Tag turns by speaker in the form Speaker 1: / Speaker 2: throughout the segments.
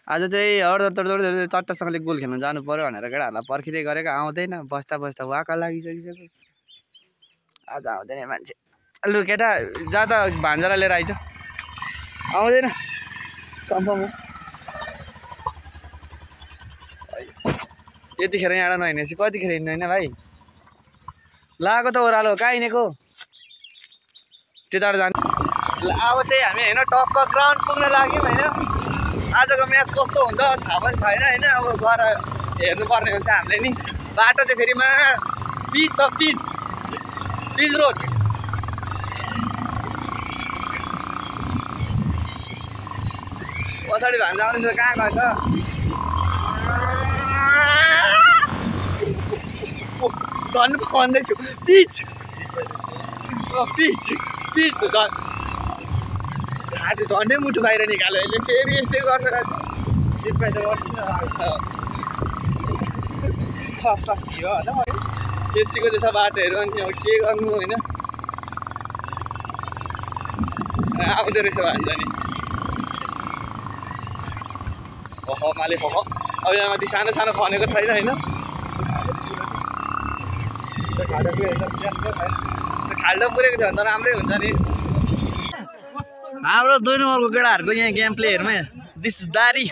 Speaker 1: आज चाहिँ चट्टासँगले गोल खेल्न जानु पर्यो भनेर केटाहरूलाई पर्खिँदै गरेको आउँदैन बस्दा बस्दा वाका लागिसकिसक्यो आज आउँदैन मान्छे लु केटा जा त भान्जालाई लिएर आइज आउँदैन कन्फर्म हो यतिखेर यहाँ नहिँडेपछि कतिखेर हिँड्नु होइन भाइ लगाएको त ओह्रालो कहाँ हिँडेको त्यताबाट जानु अब चाहिँ हामी होइन टक्क ग्राउन्ड पुग्न लाग्यौँ होइन आजको म्याच कस्तो हुन्छ थाहा पनि छैन होइन अब गएर हेर्नुपर्ने हुन्छ हामीले नि बाटो चाहिँ फेरि पिच छ पिच रोड पछाडि भान्जा आउनु कहाँ गएछ झन् भन्दैछु पिच झन् छाती झन्डै मुटु बाहिर निकाल्यो अहिले फेरि यस्तै गर्छ यतिको चाहिँ छ बाटोहरू अनि अब के गर्नु होइन आउँदो रहेछ भन्छ नि माले अब यहाँ माथि सानो सानो खनेको छैन होइन खाल्डो पुरेको छ भने त राम्रै हुन्छ नि हाम्रो 2 नम्बरको केटाहरूको यहाँ गेम प्लेहरूमा दिस इज दारी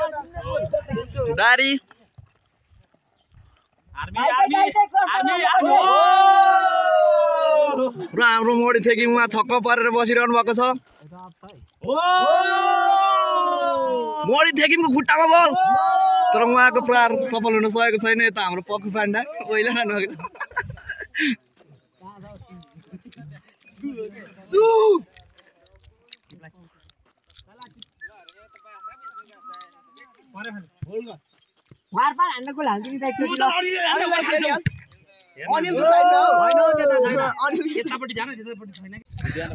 Speaker 1: र हाम्रो मोडी थियो कि उहाँ छक्क परेर बसिरहनु भएको छ मोडी थेकिमको खुट्टामा बल तर उहाँको प्रहार सफल हुन सकेको छैन यता हाम्रो पक्कु पाण्डा ओइलाइरहनु भएको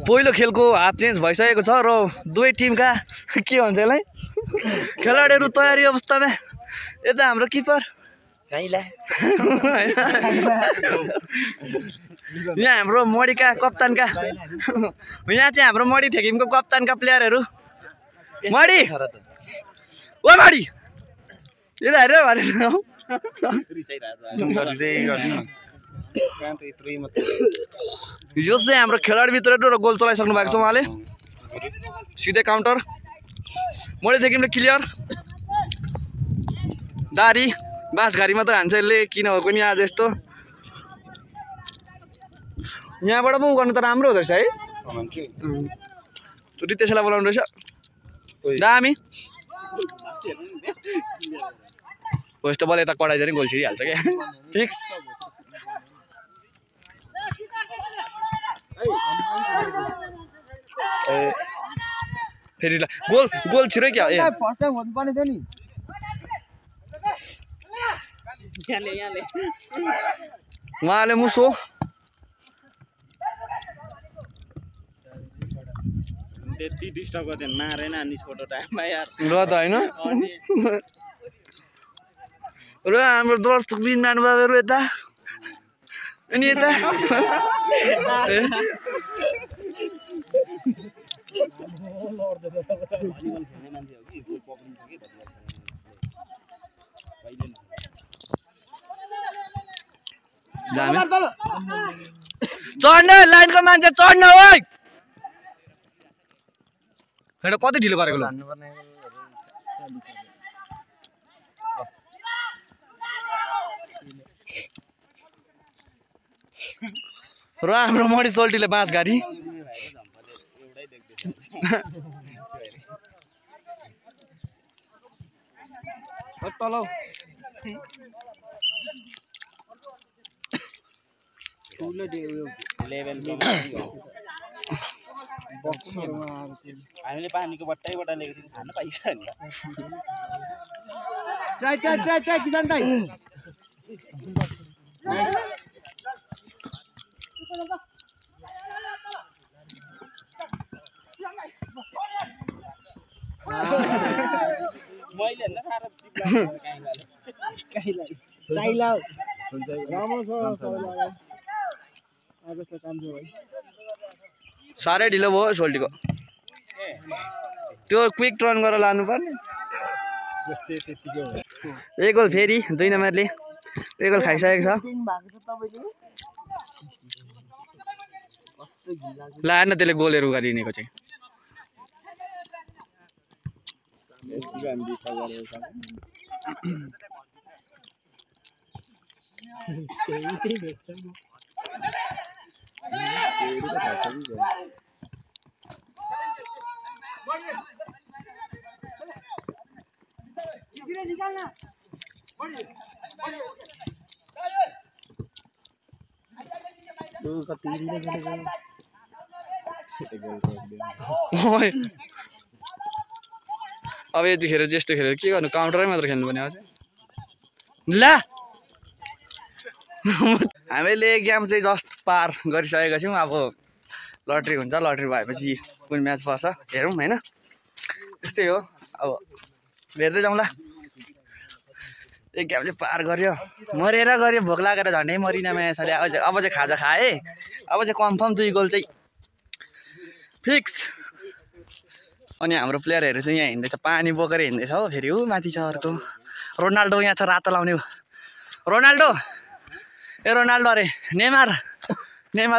Speaker 1: पहिलो खेलको हाफ चेन्ज भइसकेको छ र दुवै टिमका के भन्छ यसलाई खेलाडीहरू तयारी अवस्थामा यता हाम्रो किपर यहाँ हाम्रो मडीका कप्तानका यहाँ चाहिँ हाम्रो मडी थेकिमको कप्तानका प्लेयरहरू मडी ओ मडी यता हेरेर भनेर यो चाहिँ हाम्रो खेलाडीभित्र र गोल चलाइसक्नु भएको छ उहाँले सिधै काउन्टर मडी थेकिमले क्लियर दारी बाँसघारी मात्र हान्छ यसले किन हो पनि आज यस्तो यहाँबाट पो गर्नु त राम्रो हुँदो रहेछ है त्यसैलाई बोलाउनु रहेछ दामी यस्तो बल यता कडाइ चाहिँ गोल छिरिहाल्छ क्या फिक्स फेरि गोल छिरै क्या उहाँले मुसो
Speaker 2: त्यति डिस्टर्ब गर्दै मारेन अनि छोटो टाइममा यार
Speaker 1: ल त होइन र हाम्रो दर्शक बिन बाबुहरू यता अनि यता चढ्न लाइनको मान्छे चढ्न हो हेर कति ढिलो गरेको ल र हाम्रो मडी सोल्टीले बाँसघारी तल
Speaker 2: हामीले पानीको बट्टाइबाट ल्याएको थियौँ खान पाइन्छ नि
Speaker 1: किसान दाइ
Speaker 2: मैले हैन सारा चिप्ला
Speaker 1: काइलाई चाइला हुन्छ राम्रो छ सबैलाई आजको काम छ भाइ सारै ढिलो भयो सोल्टीको त्यो क्विक टर्न गरेर लानु पर्ने एक गोल फेरि 2 नम्बरले एक गोल खाइसकेको छ ला न त्यसले गोलहरू गरिनेको चाहिँ अब यतिखेर त्यस्तो खेलेर के गर्नु काउन्टरै मात्र खेल्नु पर्ने अझै ला हामीले गेम चाहिँ जस्ट पार गरिसकेका छौँ अब लटरी हुन्छ लटरी भएपछि कुन म्याच पर्छ हेरौँ हैन त्यस्तै हो अब हेर्दै जाउँला एक गेम चाहिँ पार गर्यो मरेर गऱ्यो भोक लागेर झन्डै मरिनामा यसरी अब चाहिँ खाजा खाएँ अब चाहिँ कन्फर्म 2 गोल चाहिँ फिक्स अनि हाम्रो प्लेयरहरू चाहिँ यहाँ हिँड्दैछ पानी बोकेर हिँड्दैछ हो फेरि ऊ माथि छ अर्को रोनाल्डो यहाँ छ रातो लाउने रोनाल्डो ए रोनाल्डो अरे नेमार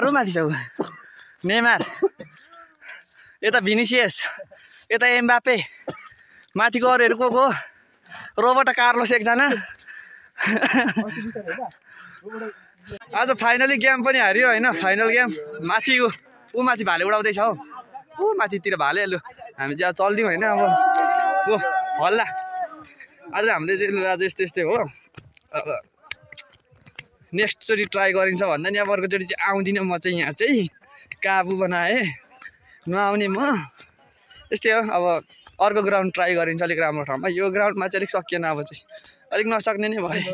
Speaker 1: ऊ माथि छ ऊ नेमार यता भिनिसियस यता एम्बापे माथिको अरूहरू को रोबर्टो कार्लोस एकजना आज फाइनली गेम पनि हार्यो होइन फाइनल गेम माथि ऊ माथि भाले उडाउँदैछ हो ऊ माथितिर भाले लु हामी चाहिँ चल्दिउँ होइन अब ओ हल्ला आज हामीले चाहिँ आज यस्तै हो अब नेक्स्टचोटि ट्राई गरिन्छ भन्दा नि अब अर्कोचोटि चाहिँ आउँदिनँ म चाहिँ यहाँ चाहिँ काबु बनाएँ नआउने म यस्तै हो अब अर्को ग्राउन्ड ट्राई गरिन्छ अलिक राम्रो ठाउँमा यो ग्राउन्डमा चाहिँ अलिक सकिएन अब चाहिँ अलिक नसक्ने नै भयो